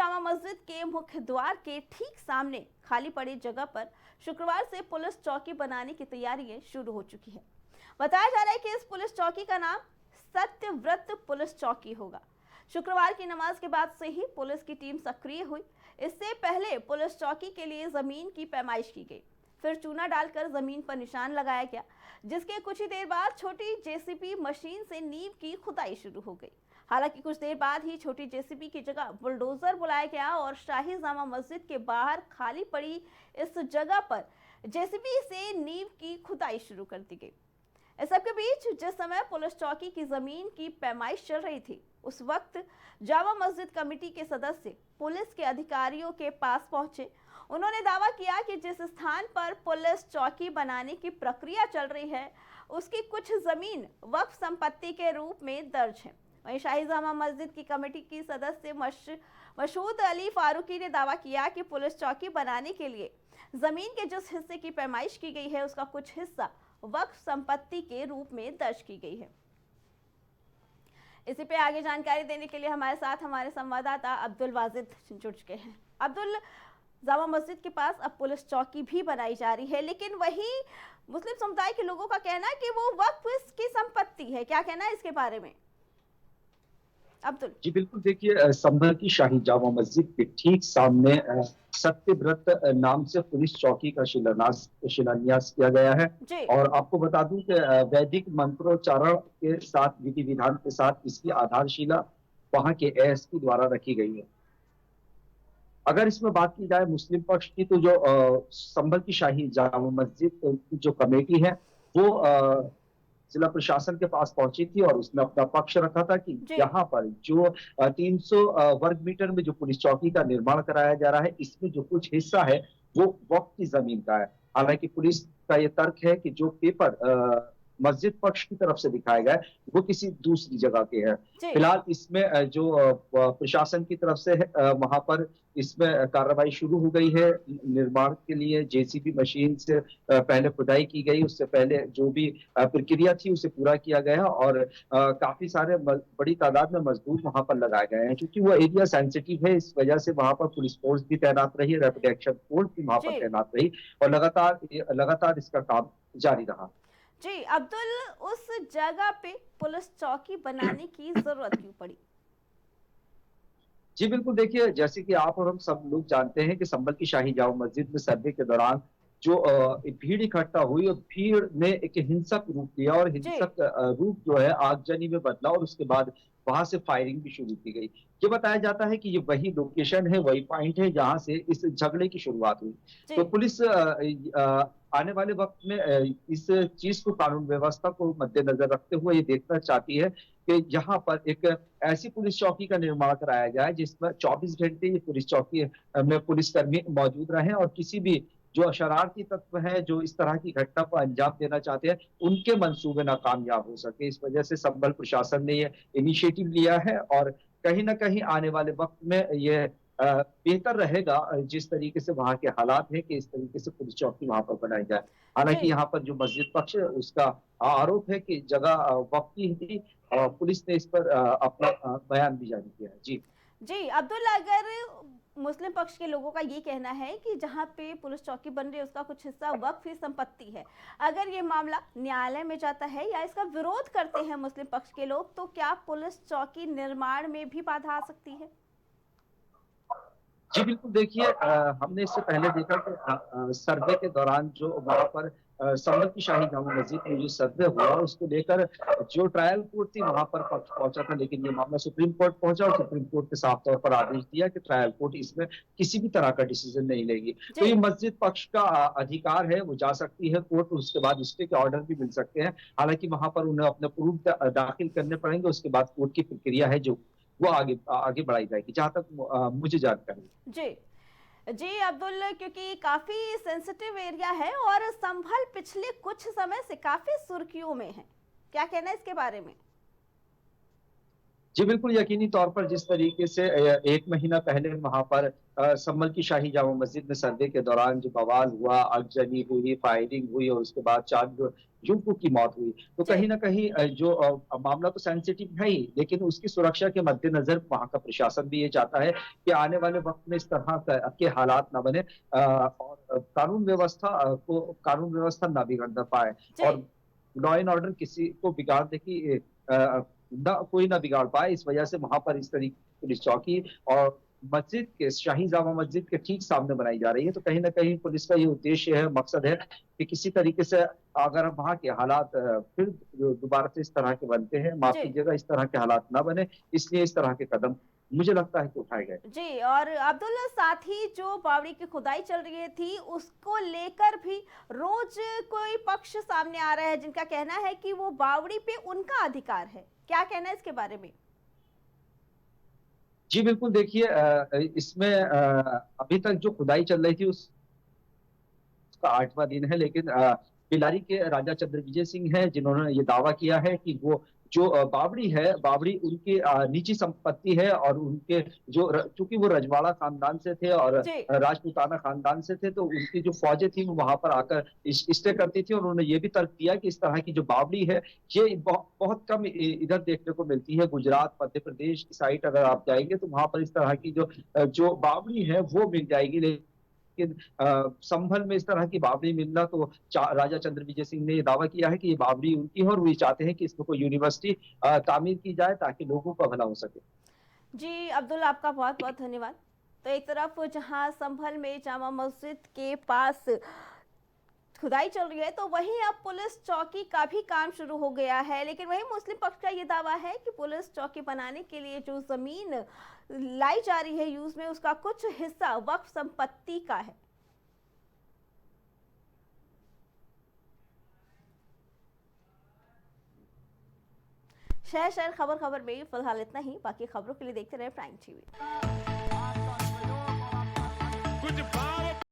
जामा मस्जिद के मुख्य द्वार के ठीक सामने खाली पड़ी जगह पर शुक्रवार से पुलिस चौकी बनाने की तैयारियां शुरू हो चुकी है। बताया जा रहा है कि इस पुलिस चौकी का नाम सत्यव्रत पुलिस चौकी होगा। शुक्रवार की नमाज के बाद से ही पुलिस की टीम सक्रिय हुई। इससे पहले पुलिस चौकी के लिए जमीन की पैमाइश की गई, फिर चूना डालकर जमीन पर निशान लगाया गया, जिसके कुछ ही देर बाद छोटी जेसीबी मशीन से नींव की खुदाई शुरू हो गई। हालांकि कुछ देर बाद ही छोटी जेसीबी की जगह बुलडोजर बुलाया गया और शाही जामा मस्जिद के बाहर खाली पड़ी इस जगह पर जेसीबी से नींव की खुदाई शुरू कर दी गई। इस सबके बीच जिस समय पुलिस चौकी की जमीन की पैमाइश चल रही थी, उस वक्त जामा मस्जिद कमेटी के सदस्य पुलिस के अधिकारियों के पास पहुंचे। उन्होंने दावा किया कि जिस स्थान पर पुलिस चौकी बनाने की प्रक्रिया चल रही है, उसकी कुछ जमीन वक्फ संपत्ति के रूप में दर्ज है। वहीं शाही जामा मस्जिद की कमेटी की सदस्य मशहूद अली फारूकी ने दावा किया कि पुलिस चौकी बनाने के लिए जमीन के जिस हिस्से की पैमाइश की गई है, उसका कुछ हिस्सा वक्फ संपत्ति के रूप में दर्ज की गई है। इसी पे आगे जानकारी देने के लिए हमारे साथ हमारे संवाददाता अब्दुल वाजिद जुड़ चुके हैं। अब्दुल, जामा मस्जिद के पास अब पुलिस चौकी भी बनाई जा रही है, लेकिन वही मुस्लिम समुदाय के लोगों का कहना है कि वो वक्फ की संपत्ति है। क्या कहना है इसके बारे में अब्दुल? जी बिल्कुल, देखिए संभल की शाही जामा मस्जिद के ठीक सामने सत्यव्रत नाम से पुलिस चौकी का शिलान्यास किया गया है। जी। और आपको बता दूं कि वैदिक मंत्रोच्चारण के साथ, विधि विधान के साथ इसकी आधारशिला वहां के एएसपी द्वारा रखी गई है। अगर इसमें बात की जाए मुस्लिम पक्ष की, तो जो संभल की शाही जामा मस्जिद की जो कमेटी है, वो जिला प्रशासन के पास पहुंची थी और उसने अपना पक्ष रखा था कि यहाँ पर जो 300 वर्ग मीटर में जो पुलिस चौकी का निर्माण कराया जा रहा है, इसमें जो कुछ हिस्सा है वो वक्फ की जमीन का है। हालांकि पुलिस का ये तर्क है कि जो पेपर मस्जिद पक्ष की तरफ से दिखाया गया है, वो किसी दूसरी जगह के हैं। फिलहाल इसमें जो प्रशासन की तरफ से वहां पर इसमें कार्रवाई शुरू हो गई है। निर्माण के लिए जेसीबी मशीन से पहले खुदाई की गई, उससे पहले जो भी प्रक्रिया थी उसे पूरा किया गया और काफी सारे बड़ी तादाद में मजदूर वहां पर लगाए गए हैं। क्योंकि वो एरिया सेंसिटिव है, इस वजह से वहां पर पुलिस फोर्स भी तैनात रही, रैपिड एक्शन फोर्स भी वहां पर तैनात रही और लगातार इसका काम जारी रहा। जी अब्दुल, उस जगह पे पुलिस चौकी बनाने की जरूरत क्यों पड़ी? जी बिल्कुल, देखिए जैसे कि आप और हम सब लोग जानते हैं कि संभल की शाही जामा मस्जिद में सर्वे के दौरान जो भीड़ इकट्ठा हुई और भीड़ ने एक हिंसक रूप लिया और हिंसक रूप जो है आगजनी में बदला और उसके बाद वहां से फायरिंग भी शुरू की गई। ये बताया जाता है कि ये वही लोकेशन है, वही पॉइंट है जहां से इस झगड़े की शुरुआत हुई। तो पुलिस आने वाले वक्त में इस चीज को, कानून व्यवस्था को मद्देनजर रखते हुए ये देखना चाहती है कि यहाँ पर एक ऐसी पुलिस चौकी का निर्माण कराया जाए जिसमें 24 घंटे ये पुलिस चौकी में पुलिसकर्मी मौजूद रहे और किसी भी जो शरारती तत्व है, जो इस तरह की घटना को अंजाम देना चाहते हैं, उनके मंसूबे नाकामयाब हो सके। इस वजह से संभल प्रशासन ने ये इनिशिएटिव लिया है और कहीं ना कहीं आने वाले वक्त में ये बेहतर रहेगा जिस तरीके से वहां के हालात हैं कि इस तरीके से पुलिस चौकी वहां पर बनाई जाए। हालांकि यहाँ पर जो मस्जिद पक्ष है उसका आरोप है कि जगह वक्त की थी और पुलिस ने इस पर अपना बयान भी जारी किया है। जी अब्दुल, अगर मुस्लिम पक्ष के लोगों का ये कहना है कि जहाँ पे पुलिस चौकी बन रही है उसका कुछ हिस्सा वक्फ की संपत्ति है, अगर ये मामला न्यायालय में जाता है या इसका विरोध करते हैं मुस्लिम पक्ष के लोग, तो क्या पुलिस चौकी निर्माण में भी बाधा आ सकती है? जी बिल्कुल, देखिए हमने इससे पहले देखा कि सर्वे के दौरान जो वहां पर संभल की शाही जामा मस्जिद में जो सर्वे हुआ उसको लेकर जो ट्रायल कोर्ट थी वहां पर पक्ष पहुंचा था, लेकिन ये मामला सुप्रीम कोर्ट पहुंचा और सुप्रीम कोर्ट ने साफ तौर पर आदेश दिया कि ट्रायल कोर्ट इसमें किसी भी तरह का डिसीजन नहीं लेगी। तो ये मस्जिद पक्ष का अधिकार है, वो जा सकती है कोर्ट, उसके बाद स्टे के ऑर्डर भी मिल सकते हैं। हालांकि वहां पर उन्हें अपने प्रूफ दाखिल करने पड़ेंगे, उसके बाद कोर्ट की प्रक्रिया है जो वो आगे बढ़ाई जाएगी, जहां तक मुझे जानकारी। जी अब्दुल, क्योंकि काफी सेंसिटिव एरिया है और संभल पिछले कुछ समय से काफी सुर्खियों में है, क्या कहना है इसके बारे में? जी, बिल्कुल यकीनी तौर पर जिस तरीके से 1 महीना पहले वहाँ पर संभल की शाही जामा मस्जिद में सर्वे के दौरान जो बवाल हुआ, आगजनी हुई, फायरिंग हुई और उसके बाद 4 जो युवकों की मौत हुई। तो जी। कहीं न कहीं मामला तो सेंसिटिव है ही, लेकिन उसकी सुरक्षा के मद्देनज़र वहाँ का प्रशासन भी ये चाहता है कि आने वाले वक़्त में इस तरह के हालात ना बने और कानून व्यवस्था ना बिगड़ पाए जी। और लॉ एंड ऑर्डर किसी को बिगाड़ने की ना कोई ना बिगाड़ पाए, इस वजह से वहाँ पर इस तरीके की पुलिस चौकी और मस्जिद के शाही जामा मस्जिद के ठीक सामने बनाई जा रही है। तो कहीं न कहीं पुलिस का ये उद्देश्य है, मकसद है कि किसी तरीके से अगर वहाँ के हालात फिर दोबारा से इस तरह के बनते हैं, माफ़ जी। कीजिएगा, इस तरह के हालात ना बने, इसलिए इस तरह के कदम मुझे लगता है कि उठाए गए। जी, और अब्दुल, साथ ही जो बावड़ी की खुदाई चल रही थी उसको लेकर भी रोज कोई पक्ष सामने आ रहा है जिनका कहना है कि वो बावड़ी पे उनका अधिकार है। क्या कहना है इसके बारे में? जी, बिल्कुल देखिए इसमें अभी तक जो खुदाई चल रही थी उसका 8वाँ दिन है लेकिन बेल्लारी के राजा चंद्रविजय सिंह हैं जिन्होंने ये दावा किया है कि वो जो बावड़ी है, बावड़ी उनकी निजी संपत्ति है और उनके जो चूँकि वो रजवाड़ा खानदान से थे और जी। राजपूताना खानदान से थे, तो उनकी जो फ़ौजें थी वो वहाँ पर आकर स्टे करती थी और उन्होंने ये भी तर्क दिया कि इस तरह की जो बावड़ी है, ये बहुत कम इधर देखने को मिलती है। गुजरात, मध्य प्रदेश की साइड अगर आप जाएँगे तो वहाँ पर इस तरह की जो बावड़ी है वो मिल जाएगी। लेकिन संभल में इस तरह की बावड़ी मिलना तो राजा चंद्रविजय सिंह ने ये दावा किया है कि ये बावड़ी उनकी है और वो ये चाहते हैं कि इसमें कोई यूनिवर्सिटी तामीर की जाए ताकि लोगों का भला हो सके। जी, अब्दुल, आपका बहुत-बहुत धन्यवाद। तो एक तरफ जहां संभल में जामा मस्जिद के पास खुदाई चल रही है, तो वहीं अब पुलिस चौकी का भी काम शुरू हो गया है। लेकिन वहीं मुस्लिम पक्ष का ये दावा है कि पुलिस चौकी बनाने के लिए जो जमीन लाई जा रही है यूज में, उसका कुछ हिस्सा वक्फ संपत्ति का है। शहर शहर खबर खबर में फिलहाल इतना ही। बाकी खबरों के लिए देखते रहे प्राइम टीवी। कुछ